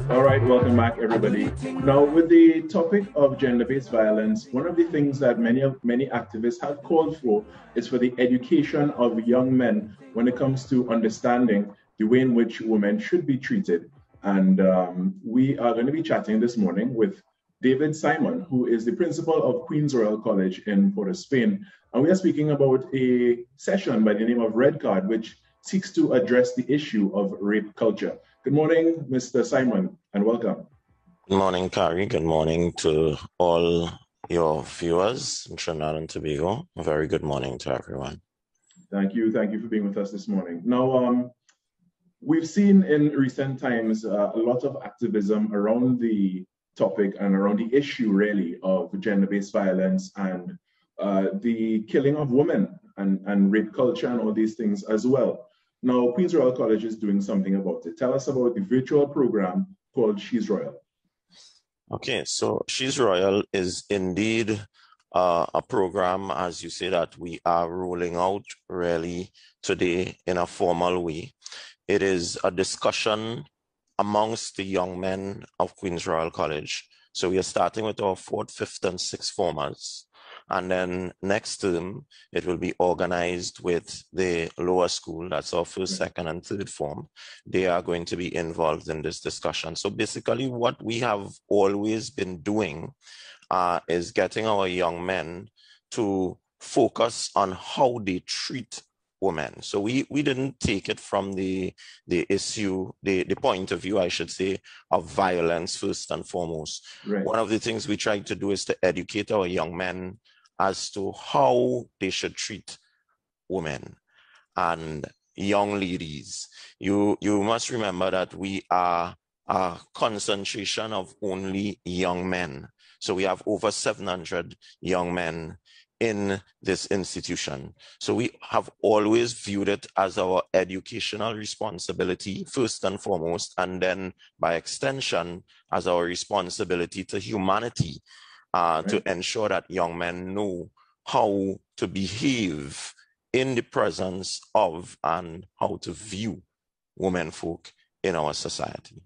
All right, welcome back, everybody. Now, with the topic of gender-based violence, one of the things that many activists have called for is for the education of young men when it comes to understanding the way in which women should be treated. And we are going to be chatting this morning with David Simon, who is the principal of Queen's Royal College in Port of Spain. And we are speaking about a session by the name of Red Card, which seeks to address the issue of rape culture. Good morning, Mr. Simon, and welcome. Good morning, Kari. Good morning to all your viewers in Trinidad and Tobago. A very good morning to everyone. Thank you. Thank you for being with us this morning. Now, we've seen in recent times a lot of activism around the topic and around the issue, really, of gender-based violence and the killing of women and rape culture and all these things as well. Now, Queen's Royal College is doing something about it. Tell us about the virtual program called She's Royal. Okay, so She's Royal is indeed a program, as you say, that we are rolling out really today in a formal way. It is a discussion amongst the young men of Queen's Royal College. So we are starting with our 4th, 5th, and 6th formers. And then next term, it will be organized with the lower school, that's our 1st, 2nd, and 3rd form. They are going to be involved in this discussion. So basically what we have always been doing is getting our young men to focus on how they treat women. So we didn't take it from the issue, the point of view, I should say, of violence first and foremost. Right. One of the things we tried to do is to educate our young men as to how they should treat women and young ladies. You must remember that we are a concentration of only young men. So we have over 700 young men in this institution. So we have always viewed it as our educational responsibility, first and foremost, and then by extension, as our responsibility to humanity, to ensure that young men know how to behave in the presence of and how to view women folk in our society.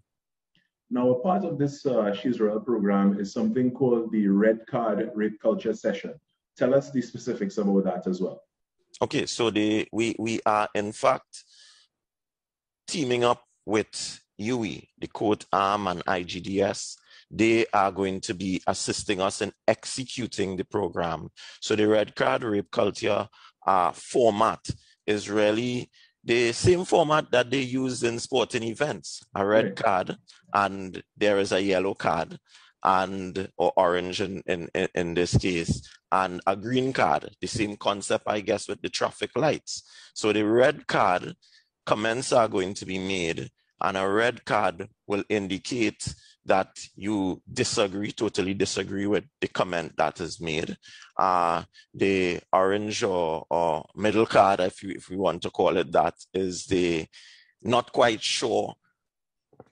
Now, a part of this She's Royal program is something called the Red Card Rape Culture Session. Tell us the specifics about that as well. Okay, so we are in fact teaming up with UE, the Court Arm and IGDS. They are going to be assisting us in executing the program. So the Red Card Rape Culture format is really the same format that they use in sporting events, a red card, and there is a yellow card, and or orange in this case, and a green card, the same concept, I guess, with the traffic lights. So the red card, comments are going to be made, and a red card will indicate that you totally disagree with the comment that is made. The orange or middle card, if we want to call it that, is the not quite sure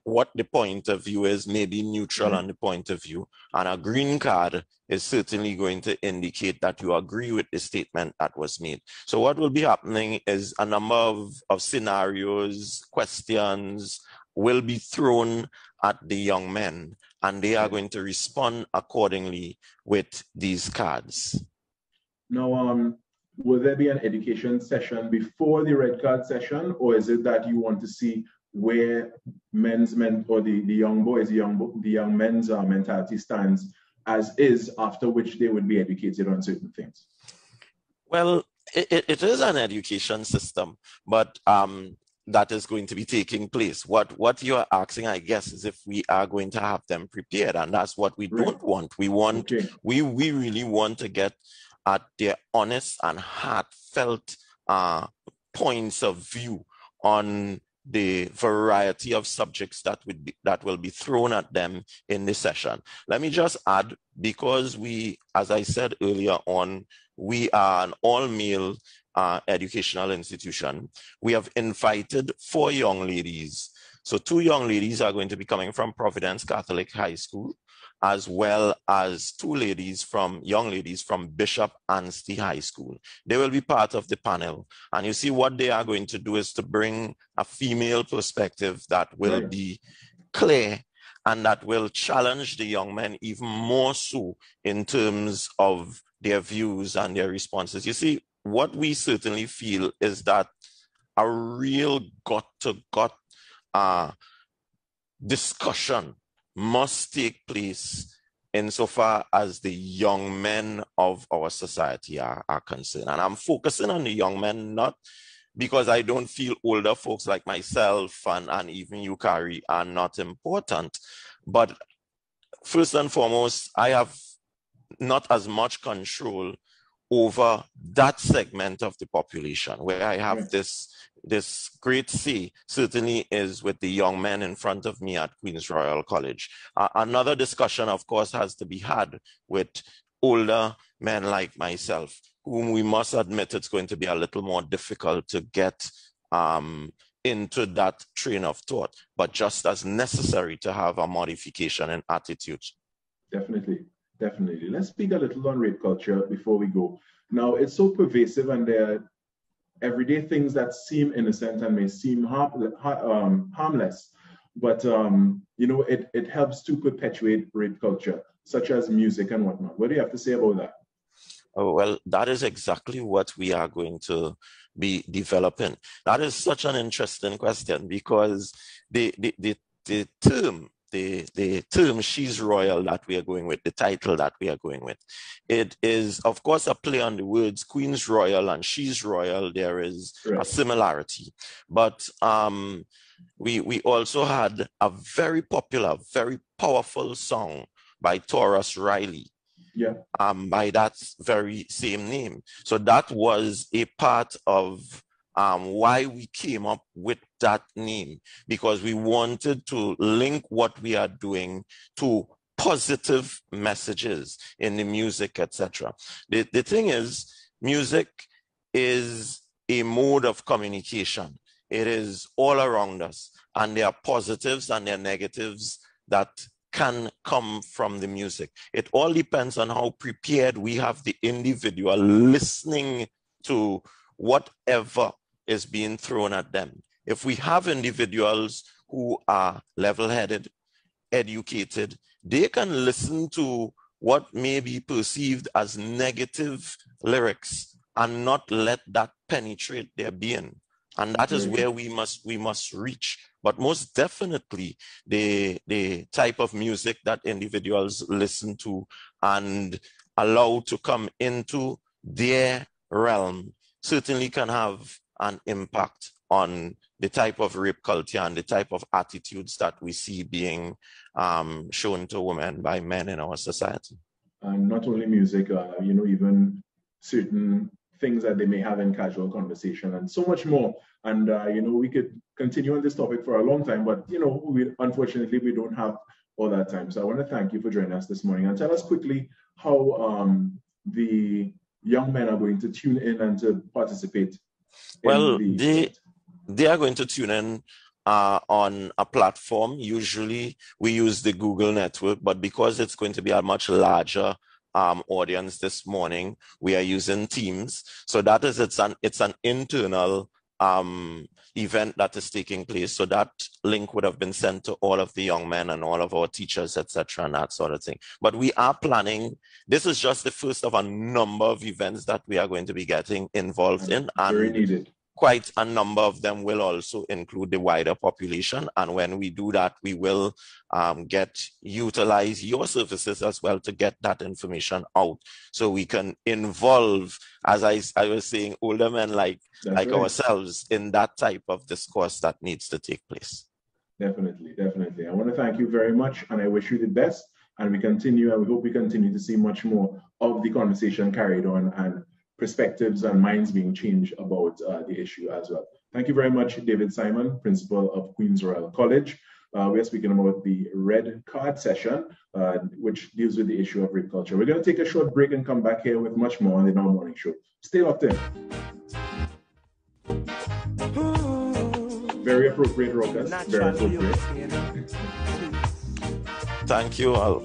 what the point of view is, maybe neutral on the point of view. And a green card is certainly going to indicate that you agree with the statement that was made. So what will be happening is a number of scenarios, questions will be thrown at the young men, and they are going to respond accordingly with these cards. Now, will there be an education session before the red card session, or is it that you want to see where the young boys, the young men's mentality stands as is, after which they would be educated on certain things? Well, it is an education system, but that is going to be taking place. What you are asking, I guess, is if we are going to have them prepared, and that's what we don't want. We want, we really want to get at their honest and heartfelt points of view on the variety of subjects that will be thrown at them in this session. Let me just add, because we, as I said earlier on, we are an all-male educational institution. We have invited 4 young ladies. So 2 young ladies are going to be coming from Providence Catholic High School, as well as 2 young ladies from Bishop Anstey High School. They will be part of the panel. And you see, what they are going to do is to bring a female perspective that will be clear and that will challenge the young men even more so in terms of their views and their responses. You see, what we certainly feel is that a real gut-to-gut discussion must take place insofar as the young men of our society are concerned. And I'm focusing on the young men, not because I don't feel older folks like myself and even you, Carrie, are not important. But first and foremost, I have not as much control over that segment of the population where I have this great say certainly is with the young men in front of me at Queen's Royal College. Another discussion, of course, has to be had with older men like myself, whom we must admit it's going to be a little more difficult to get into that train of thought, but just as necessary to have a modification in attitudes. Definitely. Definitely. Let's speak a little on rape culture before we go. Now, it's so pervasive and there are everyday things that seem innocent and may seem harmless, but it helps to perpetuate rape culture, such as music and whatnot. What do you have to say about that? Oh, well, that is exactly what we are going to be developing. That is such an interesting question because the term She's Royal that we are going with, the title that we are going with, it is, of course, a play on the words Queen's Royal and She's Royal. There is a similarity. But we also had a very popular, very powerful song by Taurus Riley. By that very same name. So that was a part of why we came up with that name, because we wanted to link what we are doing to positive messages in the music, etc. The thing is, music is a mode of communication. It is all around us, and there are positives and there are negatives that can come from the music. It all depends on how prepared we have the individual listening to whatever is being thrown at them. If we have individuals who are level-headed, educated, they can listen to what may be perceived as negative lyrics and not let that penetrate their being. And that is where we must reach. But most definitely, the type of music that individuals listen to and allow to come into their realm certainly can have an impact on the type of rape culture and the type of attitudes that we see being shown to women by men in our society. And not only music, even certain things that they may have in casual conversation and so much more. And, we could continue on this topic for a long time, but, unfortunately, we don't have all that time. So I want to thank you for joining us this morning and tell us quickly how the young men are going to tune in and to participate. Well, they are going to tune in on a platform. Usually we use the Google network, but because it's going to be a much larger audience this morning, we are using Teams. So that is, it's an internal event that is taking place. So that link would have been sent to all of the young men and all of our teachers, etc., and that sort of thing. But we are planning, this is just the first of a number of events that we are going to be getting involved in. And very needed. Quite a number of them will also include the wider population. And when we do that, we will utilize your services as well to get that information out so we can involve, as I was saying, older men like ourselves in that type of discourse that needs to take place. Definitely, definitely. I want to thank you very much, and I wish you the best. And we hope we continue to see much more of the conversation carried on and perspectives and minds being changed about the issue as well. Thank you very much, David Simon, Principal of Queen's Royal College. We are speaking about the red card session, which deals with the issue of rape culture. We're going to take a short break and come back here with much more on the Now Morning Show. Stay locked in. Very appropriate, Rokas. Very appropriate. Thank you all.